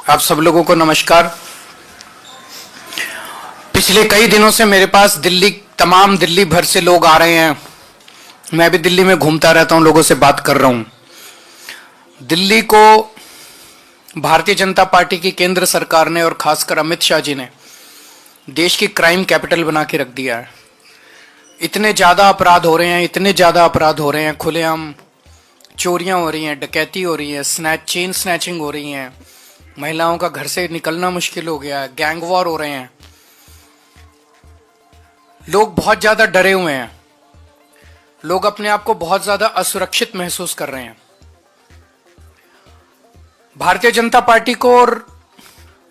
आप सब लोगों को नमस्कार। पिछले कई दिनों से मेरे पास दिल्ली भर से लोग आ रहे हैं। मैं भी दिल्ली में घूमता रहता हूं, लोगों से बात कर रहा हूं। दिल्ली को भारतीय जनता पार्टी की केंद्र सरकार ने और खासकर अमित शाह जी ने देश की क्राइम कैपिटल बना के रख दिया है। इतने ज़्यादा अपराध हो रहे हैं, खुलेआम चोरियां हो रही हैं, डकैती हो रही है, चेन स्नैचिंग हो रही हैं, महिलाओं का घर से निकलना मुश्किल हो गया है, गैंग वॉर हो रहे हैं। लोग बहुत ज्यादा डरे हुए हैं, लोग अपने आप को बहुत ज्यादा असुरक्षित महसूस कर रहे हैं। भारतीय जनता पार्टी को और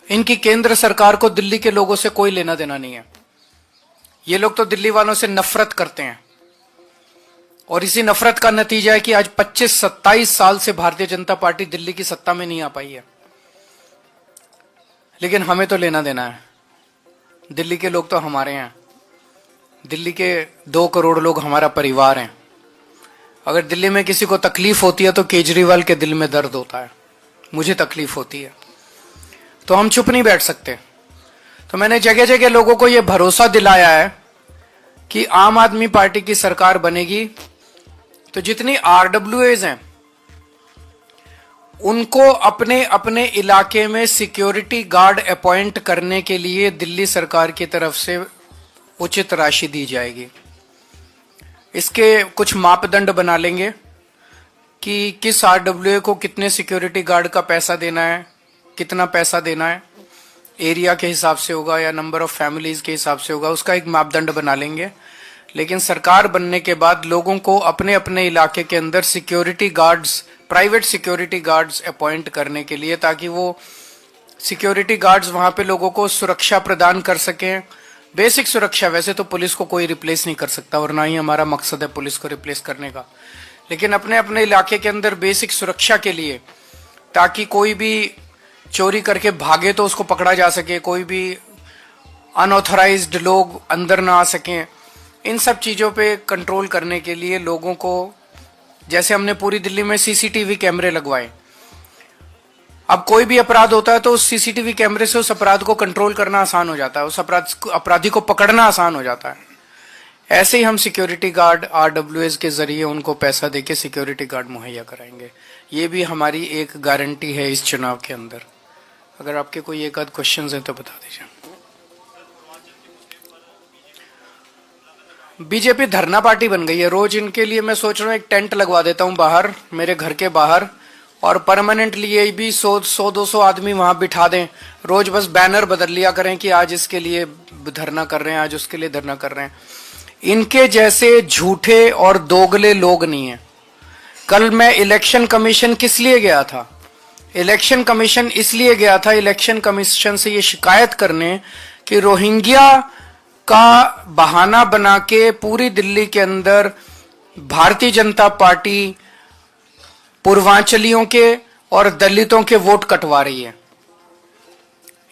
इनकी केंद्र सरकार को दिल्ली के लोगों से कोई लेना देना नहीं है। ये लोग तो दिल्ली वालों से नफरत करते हैं और इसी नफरत का नतीजा है कि आज 25-27 साल से भारतीय जनता पार्टी दिल्ली की सत्ता में नहीं आ पाई है। लेकिन हमें तो लेना देना है। दिल्ली के लोग तो हमारे हैं, दिल्ली के 2 करोड़ लोग हमारा परिवार हैं। अगर दिल्ली में किसी को तकलीफ होती है तो केजरीवाल के दिल में दर्द होता है, मुझे तकलीफ होती है, तो हम चुप नहीं बैठ सकते। तो मैंने जगह जगह लोगों को यह भरोसा दिलाया है कि आम आदमी पार्टी की सरकार बनेगी तो जितनी आरडब्ल्यूएज हैं उनको अपने अपने इलाके में सिक्योरिटी गार्ड अपॉइंट करने के लिए दिल्ली सरकार की तरफ से उचित राशि दी जाएगी। इसके कुछ मापदंड बना लेंगे कि किस आरडब्ल्यूए को कितने सिक्योरिटी गार्ड का पैसा देना है, कितना पैसा देना है, एरिया के हिसाब से होगा या नंबर ऑफ फैमिलीज के हिसाब से होगा, उसका एक मापदंड बना लेंगे। लेकिन सरकार बनने के बाद लोगों को अपने अपने इलाके के अंदर security guards, private security guards appoint करने के लिए, ताकि वो सिक्योरिटी गार्ड्स वहां पे लोगों को सुरक्षा प्रदान कर सकें। बेसिक सुरक्षा, वैसे तो पुलिस को कोई रिप्लेस नहीं कर सकता और ना ही हमारा मकसद है पुलिस को रिप्लेस करने का, लेकिन अपने अपने इलाके के अंदर बेसिक सुरक्षा के लिए, ताकि कोई भी चोरी करके भागे तो उसको पकड़ा जा सके, कोई भी अनऑथराइज्ड लोग अंदर ना आ सकें। इन सब चीजों पे कंट्रोल करने के लिए लोगों को, जैसे हमने पूरी दिल्ली में सीसीटीवी कैमरे लगवाए, अब कोई भी अपराध होता है तो उस सीसीटीवी कैमरे से उस अपराध को कंट्रोल करना आसान हो जाता है, उस अपराधी को पकड़ना आसान हो जाता है। ऐसे ही हम सिक्योरिटी गार्ड आरडब्ल्यूएस के जरिए उनको पैसा देके सिक्योरिटी गार्ड मुहैया कराएंगे। ये भी हमारी एक गारंटी है इस चुनाव के अंदर। अगर आपके कोई एक आध क्वेश्चन है तो बता दीजिए। बीजेपी धरना पार्टी बन गई है। रोज इनके लिए मैं सोच रहा हूँ एक टेंट लगवा देता हूँ बाहर, मेरे घर के बाहर, और परमानेंटली ये भी 100-200 आदमी वहां बिठा दें। रोज बस बैनर बदल लिया करें कि आज इसके लिए धरना कर रहे हैं, आज उसके लिए धरना कर रहे हैं। इनके जैसे झूठे और दोगले लोग नहीं है। कल मैं इलेक्शन कमीशन किस लिए गया था? इलेक्शन कमीशन इसलिए गया था, इलेक्शन कमीशन से ये शिकायत करने कि रोहिंग्या का बहाना बना के पूरी दिल्ली के अंदर भारतीय जनता पार्टी पूर्वांचलियों के और दलितों के वोट कटवा रही है।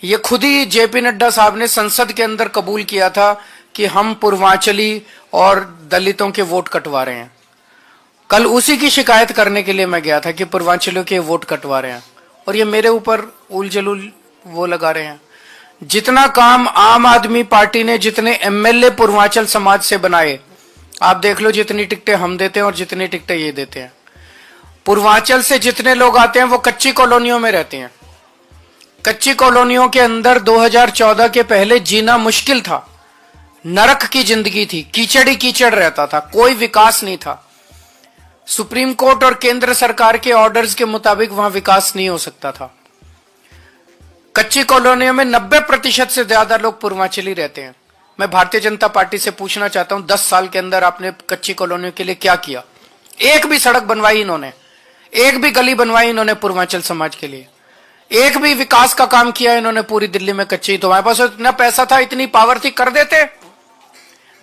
ये खुद ही जेपी नड्डा साहब ने संसद के अंदर कबूल किया था कि हम पूर्वांचली और दलितों के वोट कटवा रहे हैं। कल उसी की शिकायत करने के लिए मैं गया था कि पूर्वांचलियों के वोट कटवा रहे हैं, और ये मेरे ऊपर उलझुल वो लगा रहे हैं। जितना काम आम आदमी पार्टी ने, जितने एमएलए पूर्वांचल समाज से बनाए, आप देख लो जितनी टिकटें हम देते हैं और जितनी टिकटें ये देते हैं। पूर्वांचल से जितने लोग आते हैं वो कच्ची कॉलोनियों में रहते हैं। कच्ची कॉलोनियों के अंदर 2014 के पहले जीना मुश्किल था, नरक की जिंदगी थी, कीचड़ ही कीचड़ रहता था, कोई विकास नहीं था। सुप्रीम कोर्ट और केंद्र सरकार के ऑर्डर्स के मुताबिक वहां विकास नहीं हो सकता था। कच्ची कॉलोनियों में 90% से ज्यादा लोग पूर्वांचली रहते हैं। मैं भारतीय जनता पार्टी से पूछना चाहता हूं, 10 साल के अंदर आपने कच्ची कॉलोनियों के लिए क्या किया? एक भी सड़क बनवाई इन्होंने, एक भी गली बनवाई इन्होंने पूर्वांचल समाज के लिए, एक भी विकास का काम किया इन्होंने पूरी दिल्ली में? कच्ची, तो हमारे पास इतना पैसा था, इतनी पावर थी, कर देते।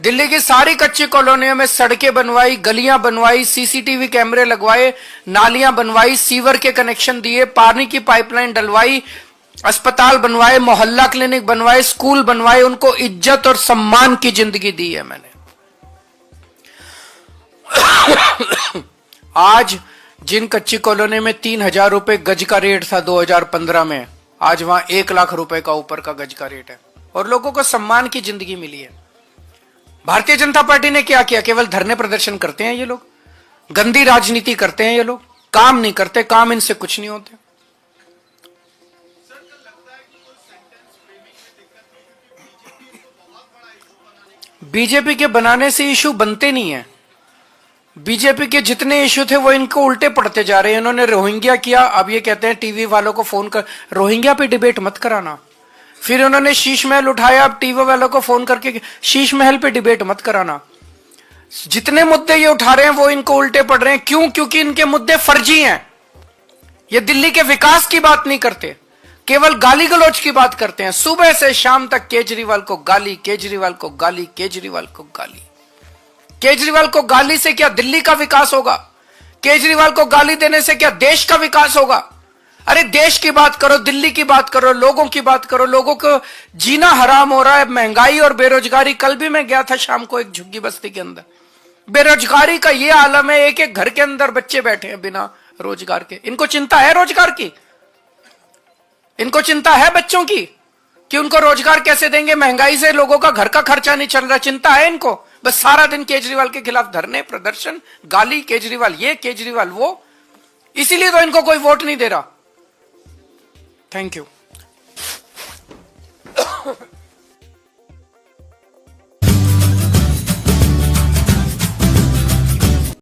दिल्ली की सारी कच्ची कॉलोनियों में सड़कें बनवाई, गलियां बनवाई, सीसीटीवी कैमरे लगवाए, नालियां बनवाई, सीवर के कनेक्शन दिए, पानी की पाइपलाइन डलवाई, अस्पताल बनवाए, मोहल्ला क्लिनिक बनवाए, स्कूल बनवाए, उनको इज्जत और सम्मान की जिंदगी दी है मैंने। आज जिन कच्ची कॉलोनी में 3,000 रुपए गज का रेट था 2015 में, आज वहां 1 लाख रुपए का ऊपर का गज का रेट है और लोगों को सम्मान की जिंदगी मिली है। भारतीय जनता पार्टी ने क्या किया? केवल धरने प्रदर्शन करते हैं ये लोग, गंदी राजनीति करते हैं ये लोग, काम नहीं करते, काम इनसे कुछ नहीं होते। बीजेपी के बनाने से इशू बनते नहीं है। बीजेपी के जितने इशू थे वो इनको उल्टे पड़ते जा रहे हैं। इन्होंने रोहिंग्या किया, अब ये कहते हैं टीवी वालों को फोन कर रोहिंग्या पे डिबेट मत कराना। फिर उन्होंने शीश महल उठाया, अब टीवी वालों को फोन करके शीश महल पे डिबेट मत कराना। जितने मुद्दे ये उठा रहे हैं वो इनको उल्टे पड़ रहे हैं। क्यों? क्योंकि इनके मुद्दे फर्जी हैं। ये दिल्ली के विकास की बात नहीं करते, केवल गाली गलौज की बात करते हैं। सुबह से शाम तक केजरीवाल को गाली, केजरीवाल को गाली, केजरीवाल को गाली। केजरीवाल को गाली से क्या दिल्ली का विकास होगा? केजरीवाल को गाली देने से क्या देश का विकास होगा? अरे देश की बात करो, दिल्ली की बात करो, लोगों की बात करो। लोगों को जीना हराम हो रहा है, महंगाई और बेरोजगारी। कल भी मैं गया था शाम को एक झुग्गी बस्ती के अंदर, बेरोजगारी का ये आलम है। एक एक घर के अंदर बच्चे बैठे हैं बिना रोजगार के। इनको चिंता है रोजगार की? इनको चिंता है बच्चों की कि उनको रोजगार कैसे देंगे? महंगाई से लोगों का घर का खर्चा नहीं चल रहा, चिंता है इनको? बस सारा दिन केजरीवाल के खिलाफ धरने, प्रदर्शन, गाली, केजरीवाल ये, केजरीवाल वो। इसीलिए तो इनको कोई वोट नहीं दे रहा। Thank you.